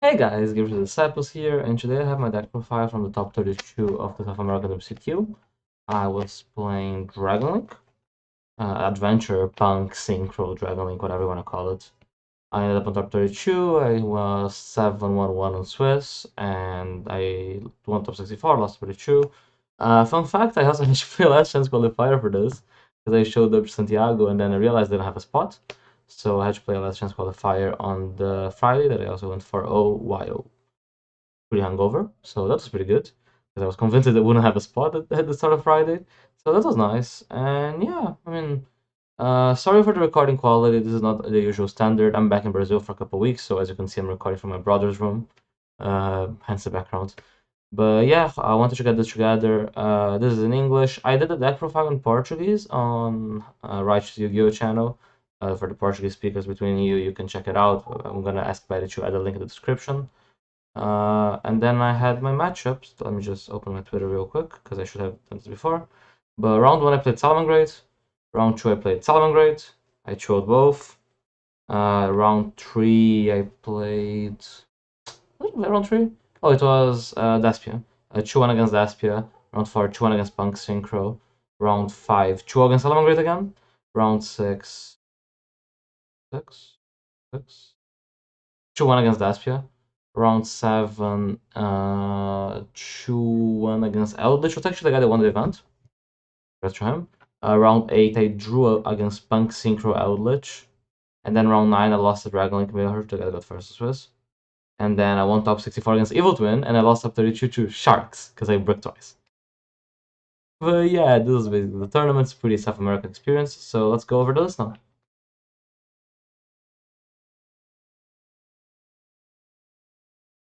Hey guys, Gabriel Disciples here, and today I have my deck profile from the top 32 of the South American SAWCQ. I was playing Dragon Link, Adventure, Punk, Synchro, Dragon Link, whatever you want to call it. I ended up on top 32, I was 7-1-1 on Swiss, and I won top 64, lost 32. Fun fact, I also had to play last chance qualifier for this, because I showed up to Santiago and then I realized I didn't have a spot. So I had to play a last chance qualifier on the Friday that I also went 4-0 while pretty hungover. So that was pretty good because I was convinced that I wouldn't have a spot at the start of Friday. So that was nice. And yeah, I mean, sorry for the recording quality. This is not the usual standard. I'm back in Brazil for a couple weeks, so as you can see, I'm recording from my brother's room. Hence the background. But yeah, I wanted to get this together. This is in English. I did a deck profile in Portuguese on Righteous Yu-Gi-Oh channel. For the Portuguese speakers between you, you can check it out. I'm gonna ask Betty to add a link in the description. And then I had my matchups. Let me just open my Twitter real quick because I should have done this before. But round 1 I played Salamangreat. Round 2 I played Salamangreat. I chose both. Round 3 I played. What did I play round 3? Oh, it was Despia. 2-1 against Despia. Round 4, 2-1 against Punk Synchro. Round 5, 2 against Salamangreat again. Round 6, 2-1 against Despia. Round 7, 2-1 against Eldritch, which actually the guy that won the event. Congrats to him. Round 8, I drew against Punk Synchro Eldritch. And then round 9, I lost to Dragon Link Mirror, the guy that got first Swiss. And then I won top 64 against Evil Twin, and I lost top 32 to Sharks, because I bricked twice. But yeah, this is basically the tournament's pretty South American experience, so let's go over this now.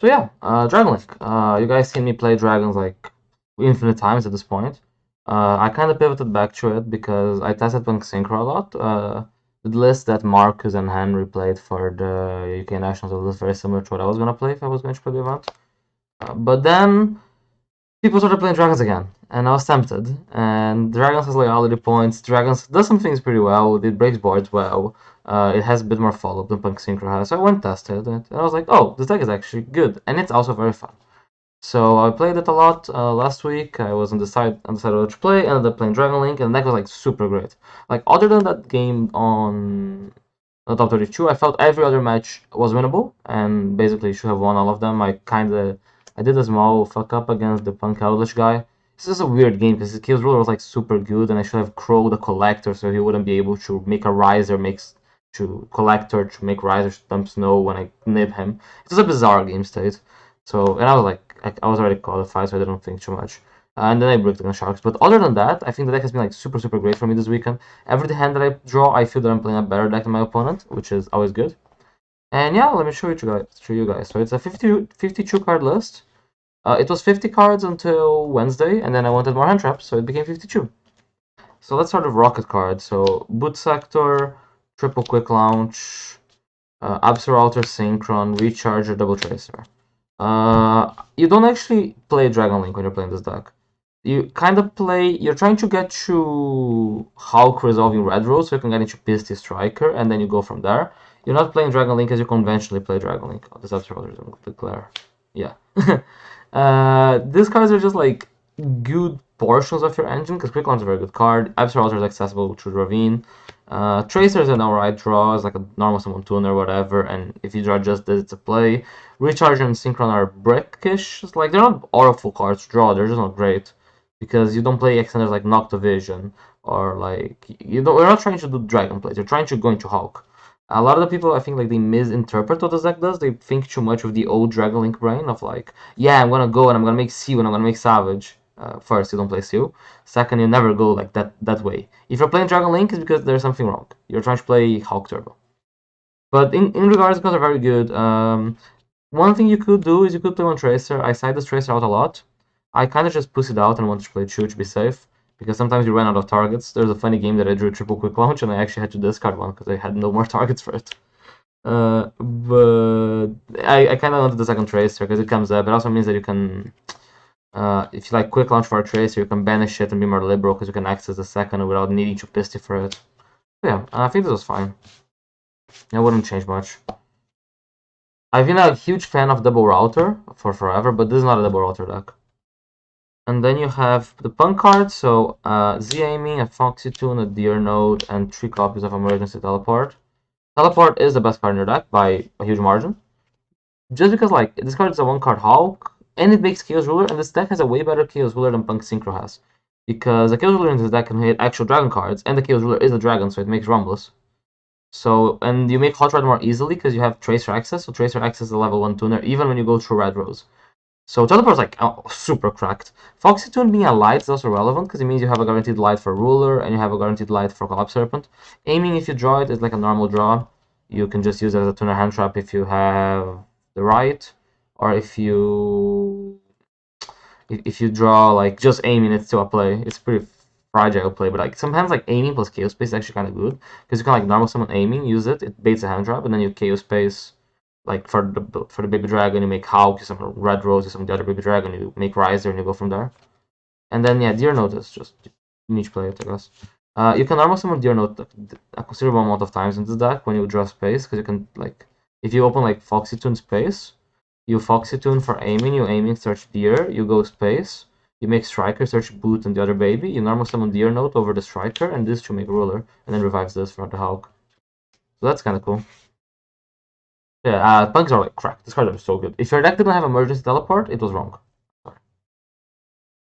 So yeah, Dragon Link. You guys seen me play dragons like infinite times at this point. I kind of pivoted back to it because I tested Punk Synchro a lot. The list that Marcus and Henry played for the UK Nationals was very similar to what I was going to play if I was going to play the event. But then people started playing Dragons again, and I was tempted. And Dragons has loyalty points. Dragons does some things pretty well. It breaks boards well. It has a bit more follow-up than Punk Synchro has. So I went and tested it, and I was like, oh, this deck is actually good, and it's also very fun. So I played it a lot last week. I was undecided what to play. Ended up playing Dragon Link, and the deck was like super great. Like other than that game on the top 32, I felt every other match was winnable, and basically should have won all of them. I did a small fuck up against the Punk Eldritch guy. This is a weird game because his kills ruler was like super good, and I should have Crow the Collector so he wouldn't be able to make a Riser to Collector to make Riser dump Snow when I nib him. It was a bizarre game state. So, and I was like, I was already qualified, so I didn't think too much. And then I bricked against Sharks. But other than that, I think the deck has been like super, super great for me this weekend. Every hand that I draw, I feel that I'm playing a better deck than my opponent, which is always good. And yeah, let me show you guys. So it's a 52 card list. It was 50 cards until Wednesday, and then I wanted more hand traps, so it became 52. So let's start with Rocket cards. So Boot Sector, Triple Quick Launch, Absol Synchron, Recharger, Double Tracer. You don't actually play Dragon Link when you're playing this deck. You kind of you're trying to get to Hulk resolving Red Rose so you can get into Pisty Striker, and then you go from there. You're not playing Dragon Link as you conventionally play Dragon Link. Oh, this Absol is declare. Yeah. These cards are just like good portions of your engine, because Quick Launch is a very good card. Absol is accessible through Ravine. Tracer is an alright draw, it's like a normal summon tuner or whatever, and if you draw just this, it's a play. Recharge and Synchron are brickish. It's like they're not awful cards to draw, they're just not great. Because you don't play extenders like Noctovision, or like you're not trying to do Dragon plays, you're trying to go into Hulk. A lot of the people, I think, like they misinterpret what this deck does. They think too much with the old Dragon Link brain of like, yeah, I'm gonna go and I'm gonna make Seal and I'm gonna make Savage. First, you don't play Seal. Second, you never go like that way. If you're playing Dragon Link, it's because there's something wrong. You're trying to play Hulk Turbo. But in regards, because they're very good. One thing you could do is you could play one Tracer. I side this Tracer out a lot. I kind of just push it out and wanted to play 2 to be safe, because sometimes you run out of targets. There's a funny game that I drew Triple Quick Launch and I actually had to discard one because I had no more targets for it. But I kind of wanted the second Tracer because it comes up. It also means that you can, if you like Quick Launch for a Tracer, you can banish it and be more liberal because you can access the second without needing to Pisty for it. But yeah, I think this was fine. I wouldn't change much. I've been a huge fan of double router for forever, but this is not a double router deck. And then you have the punk card, so Z aiming, a Foxy Tune, a Deer Node, and 3 copies of Emergency Teleport. Teleport is the best card in your deck by a huge margin. Just because like this card is a 1-card Hulk, and it makes Chaos Ruler, and this deck has a way better Chaos Ruler than Punk Synchro has. Because the Chaos Ruler in this deck can hit actual dragon cards, and the Chaos Ruler is a dragon, so it makes Rumbless. So, and you make Hot Rod more easily because you have Tracer access, so Tracer access is a level 1 tuner, even when you go through Red Rose. So Teleport's like super cracked. Foxy Tune being a light is also relevant because it means you have a guaranteed light for Ruler and you have a guaranteed light for Collapse Serpent. Aiming, if you draw it, is like a normal draw. You can just use it as a tuner hand trap if you have the right, or if you draw like just aiming, it's still a play. It's pretty fragile play, but like sometimes like aiming plus KO space is actually kind of good because you can like normal summon aiming, use it, it baits a hand trap, and then you KO space. Like for the baby dragon, you make Hulk, you summon Red Rose, you summon the other baby dragon, you make Riser, and you go from there. And then yeah, Deer Note is just niche play it, I guess. You can normal summon Deer Note a considerable amount of times in this deck when you draw space, because you can like if you open like Foxy Tune space, you Foxy Tune for aiming, you aiming search Deer, you go space, you make Striker search Boot and the other baby, you normal summon Deer Note over the Striker, and this to make Ruler, and then revives this for the Hulk. So that's kind of cool. Yeah, punks are like cracked. This card is so good. If your deck didn't have Emergency Teleport, it was wrong.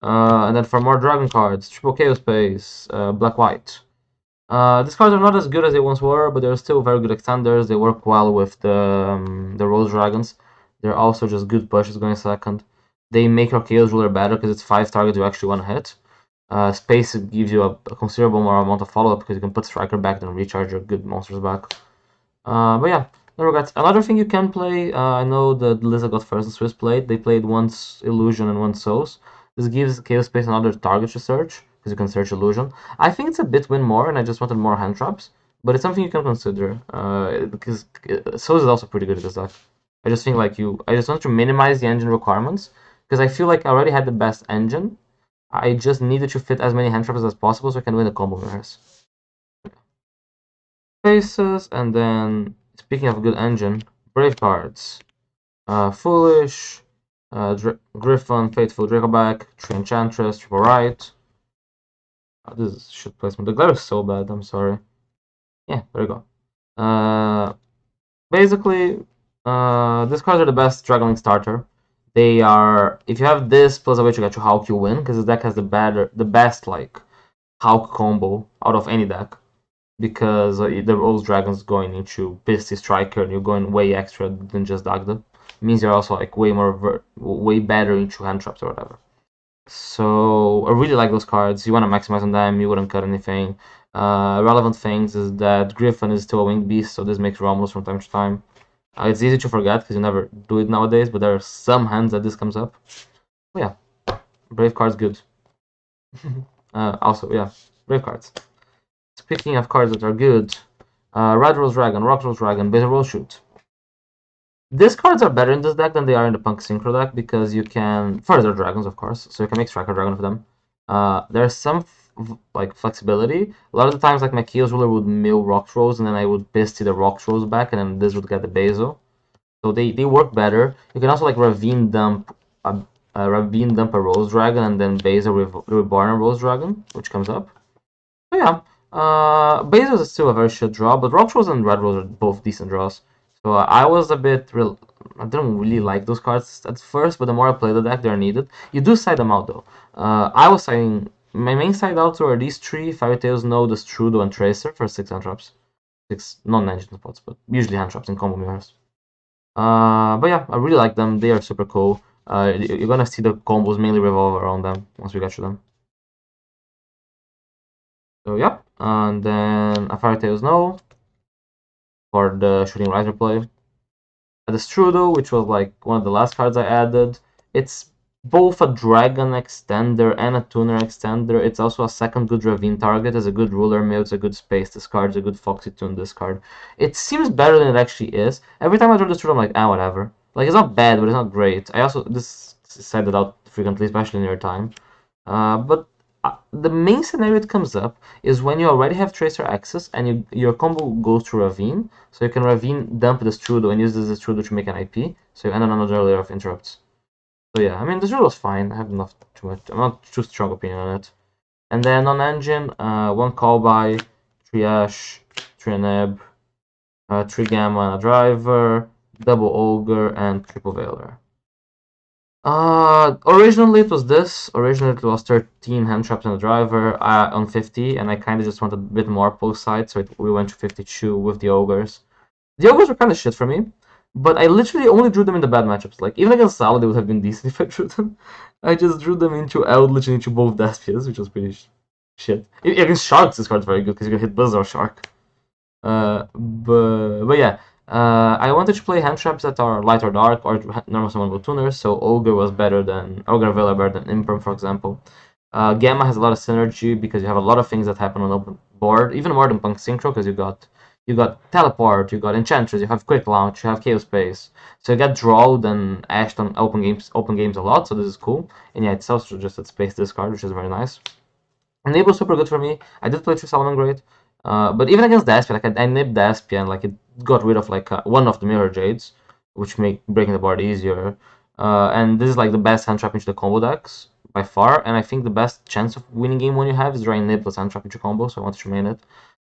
And then for more Dragon cards, Triple Chaos Space, Black-White. These cards are not as good as they once were, but they're still very good extenders. They work well with the Rose Dragons. They're also just good pushes going second. They make your Chaos Ruler better because it's 5 targets you actually want to hit. Space gives you a considerable more amount of follow-up because you can put Striker back and recharge your good monsters back. But yeah, no regrets. Another thing you can play, I know the Lizard got first and Swiss played. They played once Illusion and once Souls. This gives Chaos Space another target to search, because you can search Illusion. I think it's a bit win more, and I just wanted more hand traps, but it's something you can consider, because Souls is also pretty good at this deck. I just think like I just want to minimize the engine requirements, because I feel like I already had the best engine. I just needed to fit as many hand traps as possible so I can win the combo mirrors. Faces, and then speaking of good engine, Brave cards. Foolish, Griffon, Faithful Dracoback, Tree Enchantress, Triple Right. This is shit placement. The glare is so bad, I'm sorry. Yeah, there you go. Basically, these cards are the best Dragon starter. They are, if you have this plus a way to get to Hulk, you win, because this deck has the best like Hulk combo out of any deck. Because the Rose Dragon's going into Pisty Striker and you're going way extra than just Dagda. It means you're also like way better into hand traps or whatever. So I really like those cards. You want to maximize on them, you wouldn't cut anything. Relevant things is that Griffon is still a winged beast, so this makes Romulus from time to time. It's easy to forget because you never do it nowadays, but there are some hands that this comes up. But yeah, Brave cards good. Also, yeah, Brave cards. Speaking of cards that are good, Red Rose Dragon, Rock Rose Dragon, Beta Rose Shoot. These cards are better in this deck than they are in the Punk Synchro deck because you can further dragons, of course, so you can make Striker Dragon of them. There's some like flexibility. A lot of the times, like my Chaos Ruler would mill Rock Rose, and then I would Pisty the Rock Rose back, and then this would get the Basil. So they work better. You can also like Ravine Dump a Rose Dragon, and then Basil Reborn a Rose Dragon, which comes up. So yeah. Bezos is still a very shit draw, but Rock Rose and Red Rose are both decent draws. So I was a bit I didn't really like those cards at first, but the more I play the deck, they're needed. You do side them out though. I was siding my main side outs were these 3: Fairy Tales, Node, Strudo, and Tracer for 6 hand traps. 6 non-engine spots, but usually hand traps in combo mirrors. But yeah, I really like them. They are super cool. You're gonna see the combos mainly revolve around them once we get to them. So yeah, and then a Fairy Tales No for the Shooting Riser play. The Strudo, which was like one of the last cards I added. It's both a Dragon extender and a Tuner extender. It's also a second good Ravine target. It's a good Ruler Mill, it's a good Space discard, it's a good Foxy Tune discard. It seems better than it actually is. Every time I draw the Strudo, I'm like, whatever. Like, it's not bad, but it's not great. I also, this said it out frequently, especially in your time. But the main scenario it comes up is when you already have Tracer access and your combo goes to Ravine, so you can Ravine dump the Strudo and use this Strudo to make an IP, so you end on another layer of interrupts. So yeah, I mean, the Strudo's fine. I have not too much, I'm not too strong opinion on it. And then on engine, 1 call by, 3 Ash, 3 Neb, 3 Gamma and a driver, double Ogre, and triple Veiler. Originally it was this. Originally it was 13 hand traps and a driver on 50, and I kind of just wanted a bit more post side, so we went to 52 with the ogres. The ogres were kind of shit for me, but I literally only drew them in the bad matchups. Like, even against Sala, they would have been decent if I drew them. I just drew them into Eldritch and into both Despias, which was pretty shit. Against Sharks, this card's very good because you can hit Blizzard or Shark. But yeah, I wanted to play hand traps that are light or dark or normal summonable tuners, so Ogre was better than Ogre Vela better than Imperm, for example. Gamma has a lot of synergy because you have a lot of things that happen on open board, even more than Punk Synchro, because you got Teleport, you got Enchantress, you have Quick Launch, you have Chaos Space. So you get drawed and ashed on open games a lot, so this is cool. And yeah, it's also just at space discard, which is very nice. Enable super good for me. I did play through Salmon Great. But even against Daspia, like I nipped Daspia and like it got rid of like one of the Mirror Jades, which make breaking the board easier. And this is like the best hand trap into the combo decks by far. And I think the best chance of winning game one you have is drawing Nib plus hand trap into combo, so I want to remain it.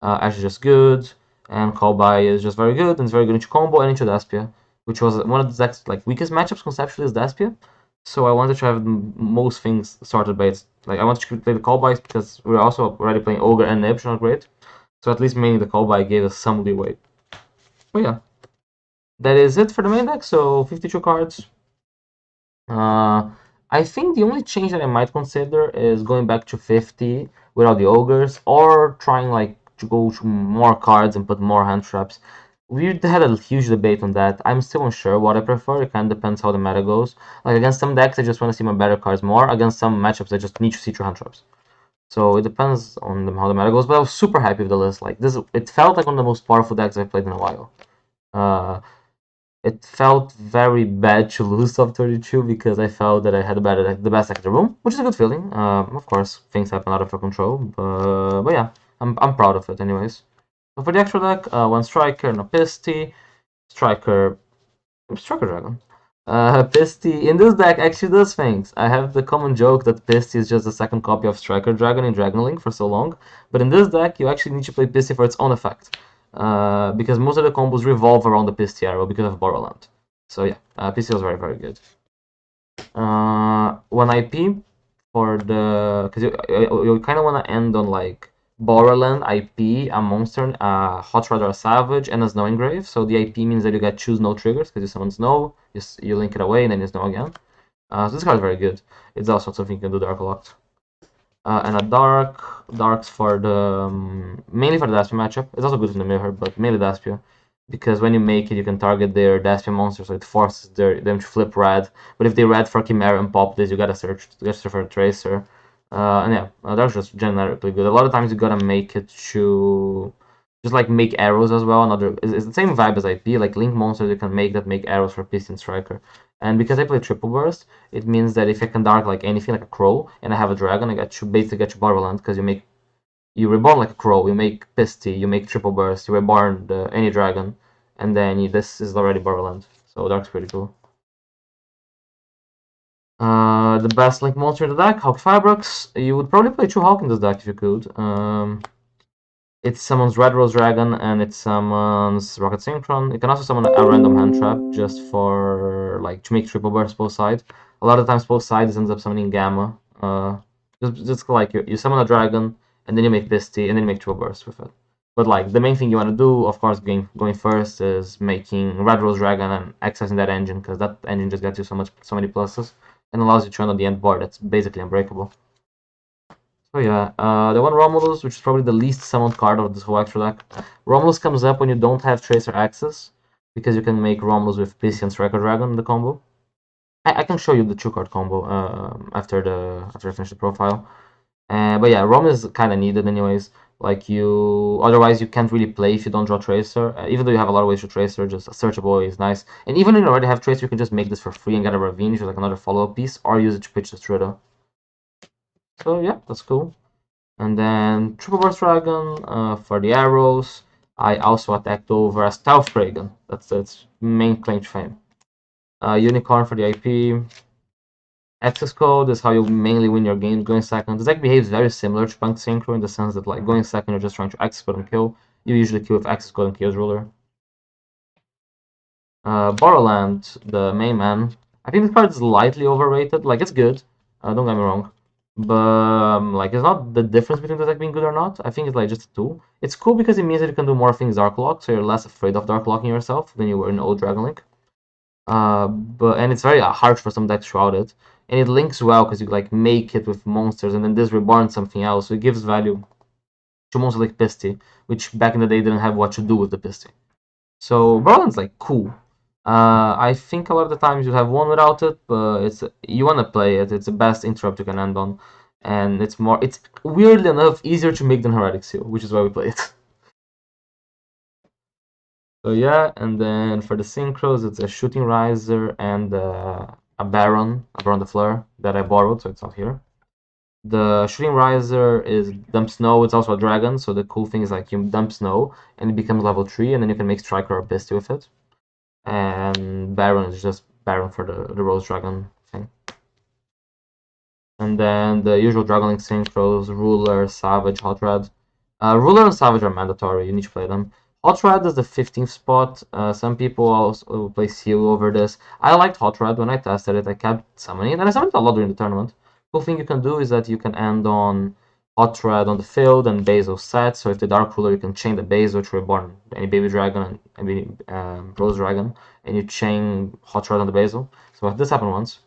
Ash is just good, and Call by is just very good, and it's very good into combo and into Daspia, which was one of the decks like weakest matchups conceptually is Daspia. So I wanted to have most things sorted by its like I wanted to play the call bys because we were also already playing Ogre and Nib, which are not great. So at least mainly the call by gave us some leeway. But yeah, that is it for the main deck. So 52 cards. I think the only change that I might consider is going back to 50 without the ogres, or trying like to go to more cards and put more hand traps. We had a huge debate on that. I'm still unsure what I prefer. It kind of depends how the meta goes. Like against some decks, I just want to see my better cards more. Against some matchups, I just need to see 2 hand traps. So it depends on how the meta goes, but I was super happy with the list. Like this, it felt like one of the most powerful decks I've played in a while. It felt very bad to lose top 32 because I felt that I had the best deck in the room, which is a good feeling. Of course, things happen out of your control, but yeah, I'm proud of it anyways. So for the extra deck, 1 Striker, no Pisty, Striker Dragon. Pisty in this deck actually does things. I have the common joke that Pisty is just the second copy of Striker Dragon in Dragon Link for so long, but in this deck you actually need to play Pisty for its own effect, because most of the combos revolve around the Pisty arrow because of Borderland. So yeah, Pisty was very very good. 1 IP for the because you kind of want to end on like Borderland, IP, a monster, a Hot Rod or a Savage, and a Snow Engrave. So the IP means that you get choose no triggers because you summon Snow, you link it away, and then you Snow again. So this card is very good. It's also something you can do Dark Locked. And a Darks for the mainly for the Daspia matchup. It's also good in the mirror, but mainly Daspia. Because when you make it, you can target their Daspia monster, so it forces them to flip red. But if they red for Chimera and pop this, you gotta search for a Tracer. And yeah, that's just generically good. A lot of times you gotta make it to just like make arrows as well. It's the same vibe as IP. Like Link monsters you can make arrows for Piston Striker. And because I play triple burst, it means that if I can dark like anything like a crow and I have a dragon, I basically get you Borderland because you reborn like a crow, you make Pisty, you make triple burst, you reborn any dragon, and then this is already Borderland. So dark's pretty cool. The best Link monster in the deck, Hulk Fibrox. You would probably play 2 Hulk in this deck if you could. It summons Red Rose Dragon and it summons Rocket Synchron. You can also summon a random hand trap just for like to make triple burst both sides. A lot of times both sides ends up summoning Gamma. Just like you summon a dragon and then you make Pisty and then you make triple burst with it. But like the main thing you want to do, of course, going first is making Red Rose Dragon and accessing that engine because that engine just gets you so many pluses and allows you to run on the end board. That's basically unbreakable. So yeah, the 1 Romulus, which is probably the least summoned card of this whole extra deck. Romulus comes up when you don't have Tracer access, because you can make Romulus with PC and Striker Dragon in the combo. I can show you the 2-card combo after I finish the profile. But yeah, Romulus is kind of needed anyways. Like otherwise you can't really play if you don't draw Tracer. Even though you have a lot of ways to Tracer, just a searchable is nice. And even when you already have Tracer, you can just make this for free and get a Ravine, which is like another follow-up piece, or use it to pitch the Strudo. So yeah, that's cool. And then Triple Burst Dragon for the arrows. I also attacked over a Stealth Dragon. That's its main claim to fame. Unicorn for the IP. Access code is how you mainly win your games going second. This deck behaves very similar to Punk Synchro in the sense that like going second you're just trying to access code and kill. You usually kill with access code and Chaos Ruler. Borderland, the main man. I think this card is slightly overrated. Like it's good, don't get me wrong, but like it's not the difference between the deck being good or not. I think it's like just a tool. It's cool because it means that you can do more things Dark Lock, so you're less afraid of Dark Locking yourself than you were in old Dragon Link. And it's very hard for some decks Shrouded, and it links well because you like make it with monsters, and then this reborn something else, so it gives value to monsters like Pisty, which back in the day didn't have what to do with the Pisty. So Borderlands like cool. I think a lot of the times you have one without it, but it's you want to play it. It's the best interrupt you can end on, and it's weirdly enough easier to make than Heretic Seal, which is why we play it. So yeah, and then for the synchros, it's a Shooting Riser and a Baron the Fleur that I borrowed, so it's not here. The Shooting Riser is Dump Snow. It's also a dragon, so the cool thing is like you dump Snow and it becomes level 3, and then you can make Striker or Beast with it. And Baron is just Baron for the Rose Dragon thing. And then the usual Dragon Link synchros, Ruler, Savage, Hot Red. Ruler and Savage are mandatory, you need to play them. Hot Red is the 15th spot. Some people also play Seal over this. I liked Hot Red when I tested it. I kept summoning it, and I summoned it a lot during the tournament. Cool thing you can do is that you can end on Hot Red on the field and Basil set. So if the Dark Ruler, you can chain the Basil to reborn any Baby Dragon and any Rose Dragon, and you chain Hot Red on the Basil. So this happened once.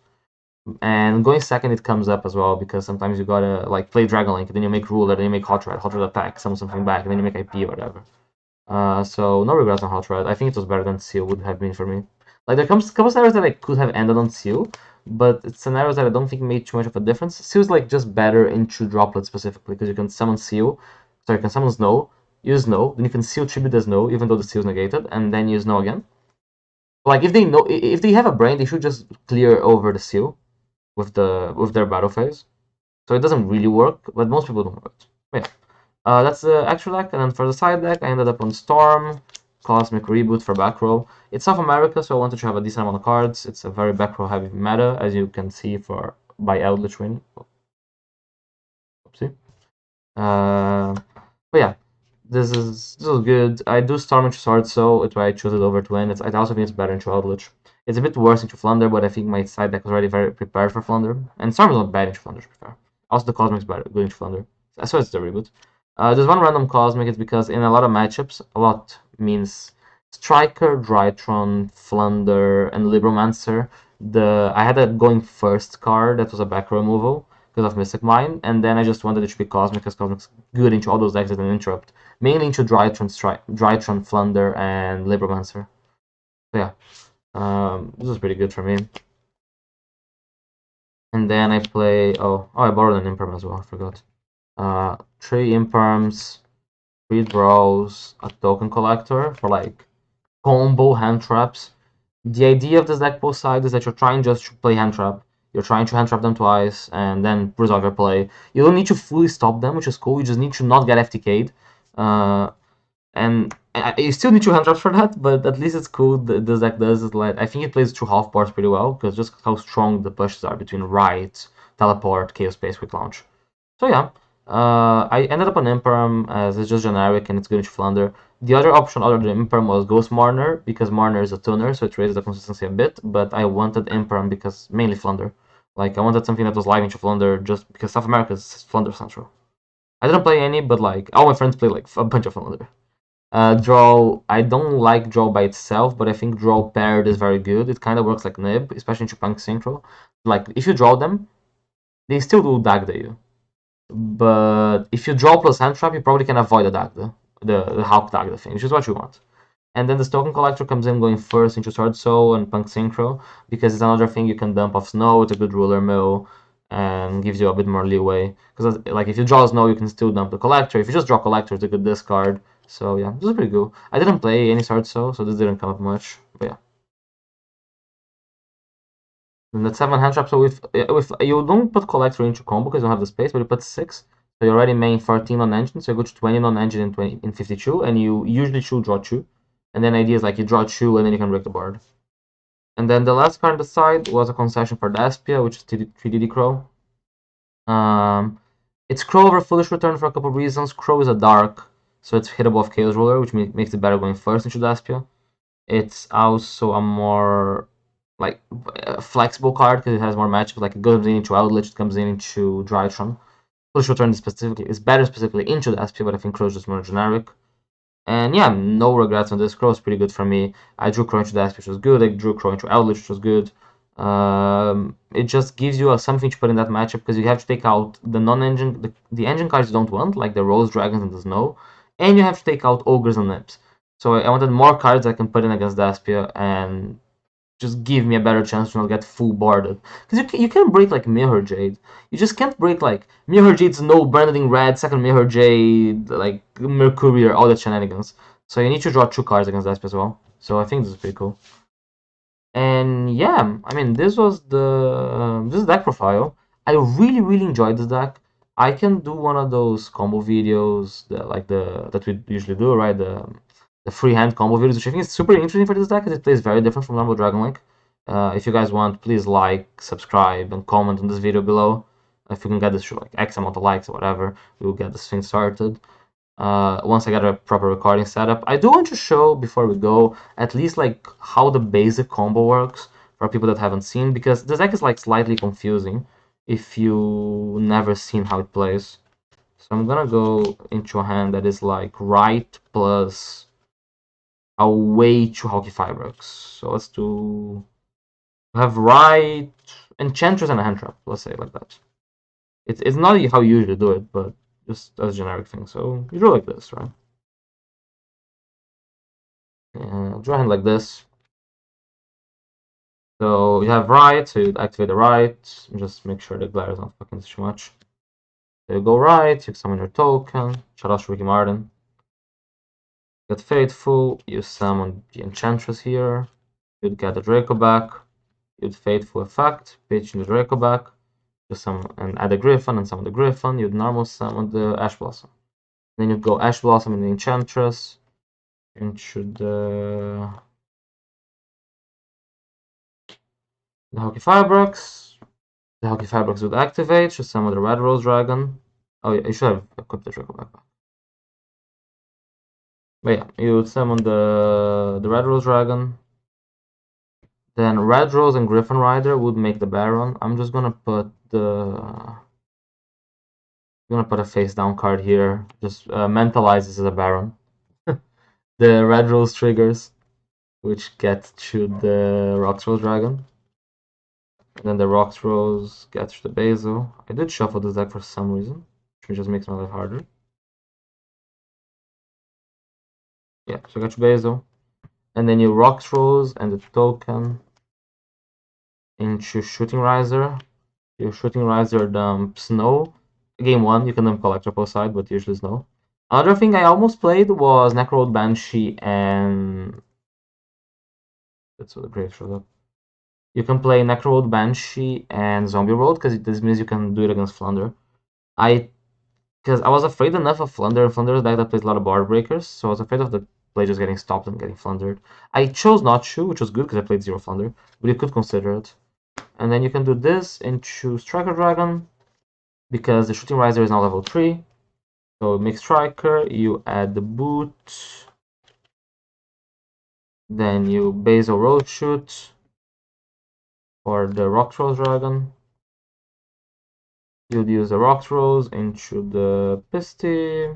And going second, it comes up as well because sometimes you gotta like play Dragon Link, and then you make Ruler, then you make Hot Red attack, summon something back, and then you make IP or whatever. So no regrets on Hot Red. I think it was better than Seal would have been for me. Like there comes a couple scenarios that I could have ended on Seal, but it's scenarios that I don't think made too much of a difference. Seal's like just better into Droplet specifically because you can summon Seal, so you can summon Snow, use Snow, then you can Seal tribute the Snow even though the Seal is negated, and then use Snow again. Like if they have a brain, they should just clear over the Seal with their battle phase. So it doesn't really work, but most people don't work. But yeah. That's the actual deck, and then for the side deck, I ended up on Storm, Cosmic Reboot for back row. It's South America, so I wanted to have a decent amount of cards. It's a very back row heavy meta, as you can see by Eldritch Wing. Oopsie. But yeah, this is good. I do Storm into Sword, so it's why I chose it over to win. I also think it's better into Eldritch. It's a bit worse into Flunder, but I think my side deck was already very prepared for Flunder. And Storm is not bad into Flunder, to be fair. Also, the Cosmic's better, good into Flunder. So it's the reboot. There's one random Cosmic, it's because in a lot of matchups, a lot means Striker, Drytron, Flunder, and Libromancer. I had a going first card that was a back row removal because of Mystic Mine, and then I just wanted it to be Cosmic because Cosmic's good into all those decks that an interrupt. Mainly into Drytron, Flunder, and Libromancer. So yeah, this was pretty good for me. And then I play. I borrowed an Imperm as well. I forgot. 3 Imperms, 3 draws, a token collector for like combo hand traps. The idea of this deck both sides is that you're trying just to play hand trap. You're trying to hand trap them twice and then resolve your play. You don't need to fully stop them, which is cool. You just need to not get FTK'd. And you still need 2 hand traps for that, but at least it's cool. This deck does is like I think it plays 2 half bars pretty well because just how strong the pushes are between Right, Teleport, Chaos Space, Quick Launch. So yeah, I ended up on Imperm as it's just generic and it's good into Flunder. The other option other than Imperm was Ghost Marner because Marner is a tuner, so it raises the consistency a bit. But I wanted Imperm because mainly Flunder. Like I wanted something that was live into Flunder just because South America is Flunder central. I didn't play any, but like all my friends play like a bunch of Flunder. Draw, I don't like Draw by itself, but I think Draw paired is very good. It kind of works like Nib, especially in Punk Synchro. Like, if you draw them, they still do Dagda you. But if you draw plus hand trap, you probably can avoid the Dagda, the half Dagda thing, which is what you want. And then the token collector comes in going first into Sword Soul and Punk Synchro, because it's another thing you can dump off Snow, it's a good ruler mill, and gives you a bit more leeway. Because like if you draw Snow, you can still dump the collector. If you just draw collector, it's a good discard. So yeah, this is pretty good. I didn't play any Sword Soul, so this didn't come up much. But yeah. Then that's 7 hand trap. So if you don't put collector into combo because you don't have the space, but you put 6, so you're already main 14 on engine, so you go to 20 on engine in 52, and you usually choose draw 2. And then the idea is like you draw 2 and then you can break the board. And then the last card on the side was a concession for Daspia, which is 3DD Crow. It's Crow over Foolish Return for a couple of reasons. Crow is a dark, so it's hit above Chaos Ruler, which makes it better going first into Daspia. It's also a more like flexible card because it has more matchups. Like it comes in into Outlet, it comes in into Drytron. Foolish Return is better specifically into Daspia, but I think Crow is just more generic. And yeah, no regrets on this. Crow is pretty good for me. I drew Crow into Dash, which was good. I drew Crow into Outlet, which was good. It just gives you something to put in that matchup because you have to take out the non-engine, the engine cards you don't want, like the Rose Dragons and the Snow, and you have to take out Ogres and Nips. So I wanted more cards I can put in against Daspia and just give me a better chance to not get full boarded. Because you can break like Mirror Jade. You just can't break like Mirror Jade's no Branding Red, second Mirror Jade, like Mercurier, all that shenanigans. So you need to draw 2 cards against that as well. So I think this is pretty cool. And yeah, I mean this was this deck profile. I really enjoyed this deck. I can do one of those combo videos that we usually do, right? The freehand combo videos, which I think is super interesting for this deck because it plays very different from normal Dragon Link. If you guys want, please like, subscribe, and comment on this video below. If we can get this to like X amount of likes or whatever, we will get this thing started. Once I get a proper recording setup, I do want to show before we go at least like how the basic combo works for people that haven't seen, because this deck is like slightly confusing if you never seen how it plays. So I'm gonna go into a hand that is like right plus away to Hockey Fireworks. So let's do have right Enchantress and a hand trap. Let's say it like that. It's not how you usually do it, but just as a generic thing. So you draw like this, right? And draw a hand like this. So you have right, so you activate the right. Just make sure the glare is not fucking too much. So you go right, you summon your token. Shout out to Ricky Martin. Get Faithful, you summon the Enchantress here. You'd get the Draco back. You'd Faithful effect, pitch the Draco back. You summon and add a Griffin and summon the Griffin. You'd normal summon the Ash Blossom. Then you'd go Ash Blossom and the Enchantress into the Hockey Firebrooks. The Hockey Firebrooks would activate, just summon the Red Rose Dragon. Oh yeah, you should have equipped the Draco back. But yeah, you would summon the Red Rose Dragon. Then Red Rose and Griffin Rider would make the Baron. I'm just gonna put a face down card here. Just mentalize this as a Baron. The Red Rose triggers, which get to the Rox Rose Dragon. And then the Rox Rose gets to the Basil. I did shuffle this deck for some reason, which just makes my life harder. Yeah, so I got your Basil. And then you Rox Rose and the token into Shooting Riser. Your Shooting Riser dumps Snow. Game 1, you can dump Collector post side, but usually Snow. Another thing I almost played was Necro Banshee and... That's what the Grave showed up. You can play Necro Banshee and Zombie Road, because this means you can do it against Flunder. Because I was afraid enough of Flunder. Flunder is a deck that plays a lot of board breakers, so I was afraid of the play just getting stopped and getting flundered. I chose not to, which was good because I played 0 Flunder, but you could consider it. And then you can do this into Striker Dragon, because the Shooting Riser is now level 3. So make Striker, you add the boot, then you Basil Road Shoot for the Rox Rose Dragon. You'll use the Rox Rose into the Pisty.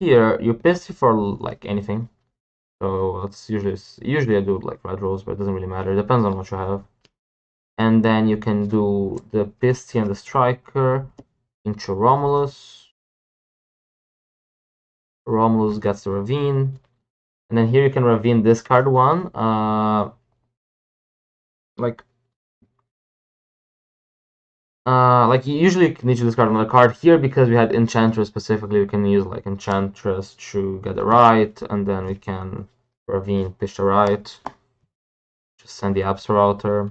Here you Pisty for like anything. So it's usually I do like Red Rose, but it doesn't really matter. It depends on what you have. And then you can do the Pisty and the Striker into Romulus. Romulus gets the Ravine. And then here you can Ravine discard one. Like you usually need to discard another card. Here, because we had Enchantress specifically, we can use like Enchantress to get the right, and then we can Ravine, pitch the right. Just send the apps router.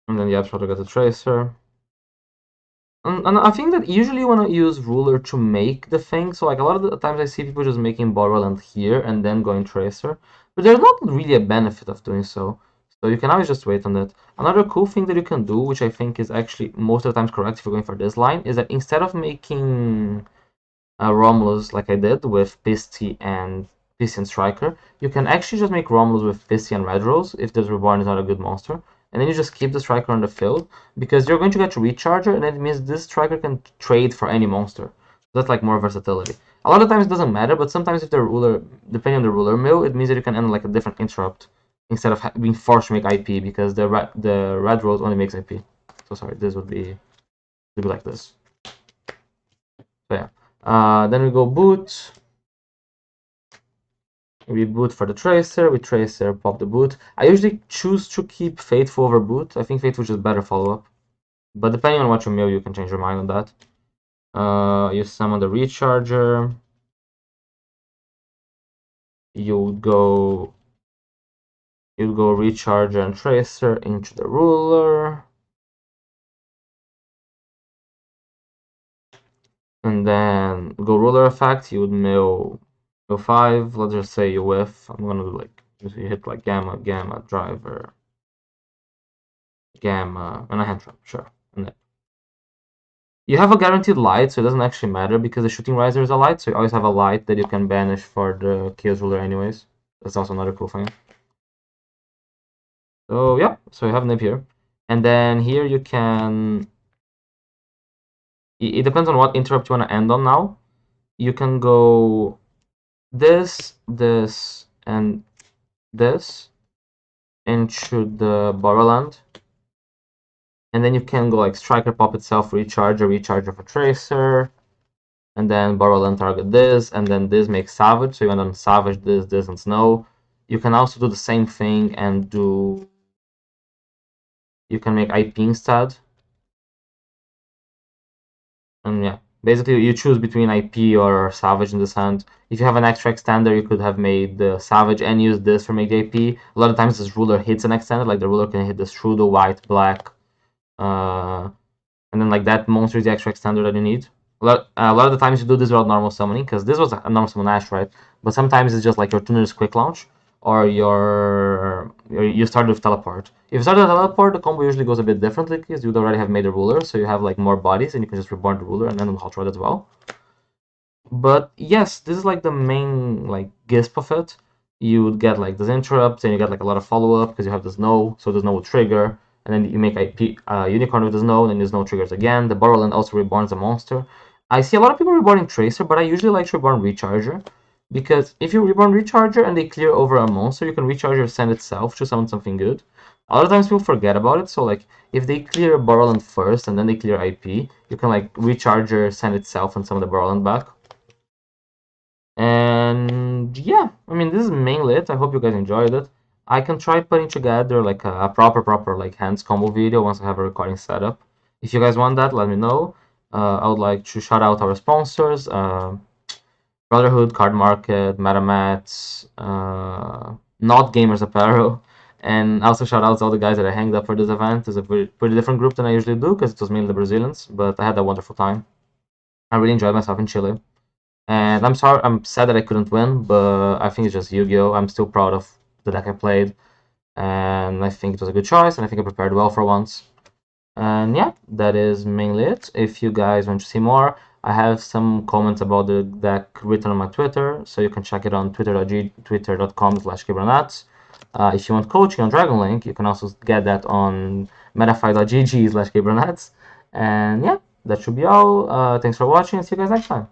And then the apps router gets a tracer. And I think that usually you want to use ruler to make the thing. So like a lot of the times I see people just making borderland here and then going tracer. But there's not really a benefit of doing so. So you can always just wait on that. Another cool thing that you can do, which I think is actually most of the times correct if you're going for this line, is that instead of making Romulus like I did with Pisty and Striker, you can actually just make Romulus with Pisty and Red Rose if this Reborn is not a good monster. And then you just keep the Striker on the field because you're going to get Recharger, and it means this Striker can trade for any monster. So that's like more versatility. A lot of times it doesn't matter, but sometimes if the ruler, depending on the ruler mill, it means that you can end like a different interrupt instead of being forced to make IP because the Red Rose only makes IP. So sorry, this would be like this. So yeah. Then we go boot. We boot for the tracer. We tracer, pop the boot. I usually choose to keep Faithful over boot. I think Faithful is just better follow-up. But depending on what you mill, you can change your mind on that. You summon the Recharger. You'd go Recharger and Tracer into the ruler. And then go ruler effect. You would mill 5. Let's just say you whiff. I'm gonna do like you hit like gamma, driver, gamma, and a hand trap, sure. And then you have a guaranteed light, so it doesn't actually matter because the shooting riser is a light, so you always have a light that you can banish for the Chaos Ruler anyways. That's also another cool thing. So yeah, so you have Nib here. And then here you can... It depends on what interrupt you want to end on now. You can go this, and this into the Borderland. And then you can go like Striker, pop itself, Recharger for Tracer. And then Borderland target this, and then this makes Savage, so you end on Savage, this, and Snow. You can also do the same thing and do... You can make IP instead. And yeah, basically you choose between IP or Savage in this hand. If you have an extra extender, you could have made the Savage and use this for making IP. A lot of times this ruler hits an extender, like the ruler can hit this Shrewdo, white, black. And then like that monster is the extra extender that you need. A lot of the times you do this without normal summoning, because this was a normal summon Ash, right? But sometimes it's just like your tuner's quick launch, or you start with teleport. If you start with teleport, the combo usually goes a bit differently, because you'd already have made a ruler, so you have like more bodies, and you can just reborn the ruler and then on Hot Rod as well. But yes, this is like the main like gisp of it. You would get like this interrupt, and you get like a lot of follow-up, because you have this no, so this no will trigger. And then you make IP Unicorn with this no, and then there's no triggers again. The Borderland also reborns a monster. I see a lot of people reborning Tracer, but I usually like to reborn Recharger. Because if you reborn Recharger and they clear over a monster, you can Recharger send itself to summon something good. A lot of times people forget about it, so like if they clear Borderland first and then they clear IP, you can like Recharger send itself and summon the Borderland back. And yeah, I mean, this is mainly it. I hope you guys enjoyed it. I can try putting together like a proper like hands combo video once I have a recording set up. If you guys want that, let me know. I would like to shout out our sponsors, Brotherhood, Card Market, MetaMats, Not Gamers Apparel, and also shout out to all the guys that I hanged up for this event. It's a pretty different group than I usually do because it was mainly the Brazilians, but I had a wonderful time. I really enjoyed myself in Chile. And I'm sad that I couldn't win, but I think it's just Yu-Gi-Oh! I'm still proud of the deck I played, and I think it was a good choice, and I think I prepared well for once. And yeah, that is mainly it. If you guys want to see more, I have some comments about the deck written on my Twitter, so you can check it on twitter.com/Gabriel. If you want coaching on Dragon Link, you can also get that on metafy.gg/Gabriel. And yeah, that should be all. Thanks for watching, and see you guys next time.